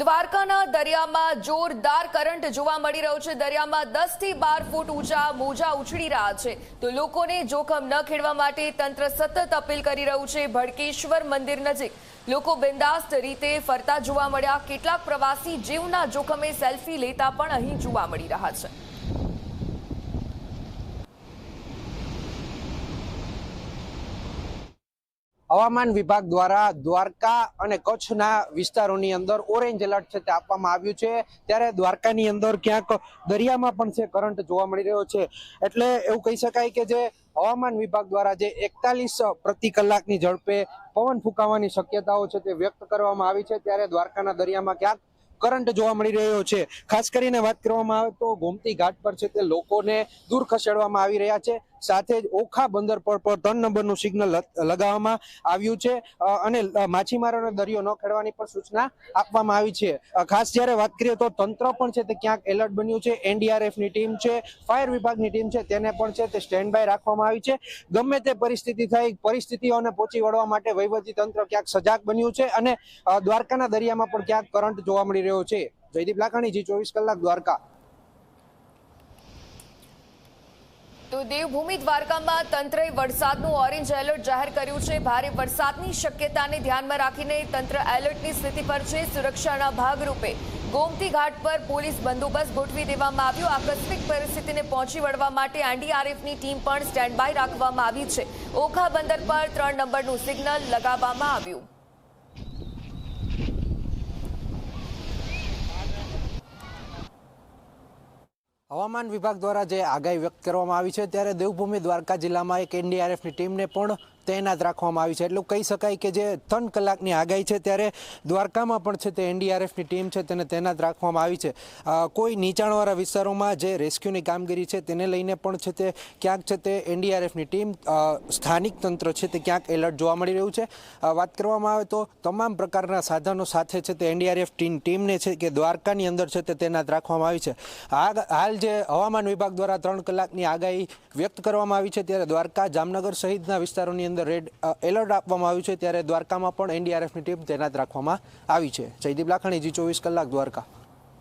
દ્વારકાના દરિયામાં જોરદાર કરંટ જોવા મળી રહ્યો છે। દરિયામાં 10 થી 12 ફૂટ ઊંચા મોજા ઉછળી રહ્યા છે, તો લોકોને જોખમ ન ખેડવા માટે તંત્ર સતત અપીલ કરી રહ્યું છે। ભડકેશ્વર મંદિર નજીક લોકો બિંદાસ્ત રીતે ફરતા જોવા મળ્યા। કેટલાક પ્રવાસી જીવના જોખમે સેલ્ફી લેતા પણ અહીં જોવા મળી રહ્યા છે। હવામાન વિભાગ દ્વારા દ્વારકા અને કચ્છના વિસ્તારોની અંદર ઓરેન્જ એલર્ટ છે તે આપવામાં આવ્યું છે। ત્યારે દ્વારકાની અંદર ક્યાંક દરિયામાં પણ છે કરંટ જોવા મળી રહ્યો છે। એટલે એવું કહી શકાય કે જે હવામાન વિભાગ દ્વારા જે 41 પ્રતિ કલાકની ઝડપે પવન ફૂંકાવાની શક્યતાઓ છે તે વ્યક્ત કરવામાં આવી છે। ત્યારે દ્વારકાના દરિયામાં ક્યાંક કરંટ જોવા મળી રહ્યો છે। ખાસ કરીને વાત કરવામાં આવે તો ગોમતી ઘાટ પર છે તે લોકોને દૂર ખસેડવામાં આવી રહ્યા છે। સાથે જ ઓખા બંદર પર 3 નંબરનું સિગ્નલ લગાવવામાં આવ્યું છે અને માછીમારોને દરિયો ન ખેડવાની પણ સૂચના આપવામાં આવી છે। ખાસ જ્યારે વાત કરીએ તો તંત્ર પણ છે તે ક્યાંક એલર્ટ બન્યું છે। NDRF ની ટીમ છે, ફાયર વિભાગની ટીમ છે, તેને પણ છે તે સ્ટેન્ડ બાય રાખવામાં આવી છે। ગમે તે પરિસ્થિતિ થાય, પરિસ્થિતિઓને પહોંચી વળવા માટે વહીવટી તંત્ર ક્યાંક સજાગ બન્યું છે અને દ્વારકાના દરિયામાં પણ ક્યાંક કરંટ જોવા મળી રહ્યો છે। જયદીપ લાખાણી, G24 કલાક, દ્વારકા। તો દેવભૂમિ દ્વારકામાં તંત્રએ વરસાદનું ઓરેન્જ એલર્ટ જાહેર કર્યું છે। ભારે વરસાદની શક્યતાને ધ્યાનમાં રાખીને તંત્ર એલર્ટની સ્થિતિ પર છે। સુરક્ષાના ભાગરૂપે ગોમતી ઘાટ પર પોલીસ બંદોબસ્ત ગોઠવી દેવામાં આવ્યો। આકસ્મિક પરિસ્થિતિને પહોંચી વળવા માટે NDRFની ટીમ પણ સ્ટેન્ડ બાય રાખવામાં આવી છે। ઓખા બંદર પર 3 નંબરનું સિગ્નલ લગાવવામાં આવ્યું। હવામાન વિભાગ દ્વારા જે આગાહી વ્યક્ત કરવામાં આવી છે ત્યારે દેવભૂમિ દ્વારકા જિલ્લામાં એક NDRFની ટીમને પણ તૈનાત રાખવામાં આવી છે। એટલું કહી શકાય કે જે 3 કલાકની આગાહી છે ત્યારે દ્વારકામાં પણ છે તે NDRFની ટીમ છે તેને તૈનાત રાખવામાં આવી છે। કોઈ નીચાણવાળા વિસ્તારોમાં જે રેસ્ક્યુની કામગીરી છે તેને લઈને પણ છે તે ક્યાંક છે તે NDRFની ટીમ, સ્થાનિક તંત્ર છે તે ક્યાંક એલર્ટ જોવા મળી રહ્યું છે। વાત કરવામાં આવે તો તમામ પ્રકારના સાધનો સાથે છે તે NDRF ટીમને છે કે દ્વારકાની અંદર છે તે તૈનાત રાખવામાં આવી છે। હાલ જે હવામાન વિભાગ દ્વારા 3 કલાકની આગાહી વ્યક્ત કરવામાં આવી છે ત્યારે દ્વારકા, જામનગર સહિતના વિસ્તારોની અંદર રેડ એલર્ટ આપવામાં આવ્યું છે। ત્યારે દ્વારકામાં પણ NDRFની ટીમ તૈનાત રાખવામાં આવી છે। જયદીપ લાખાણી, G24 કલાક, દ્વારકા।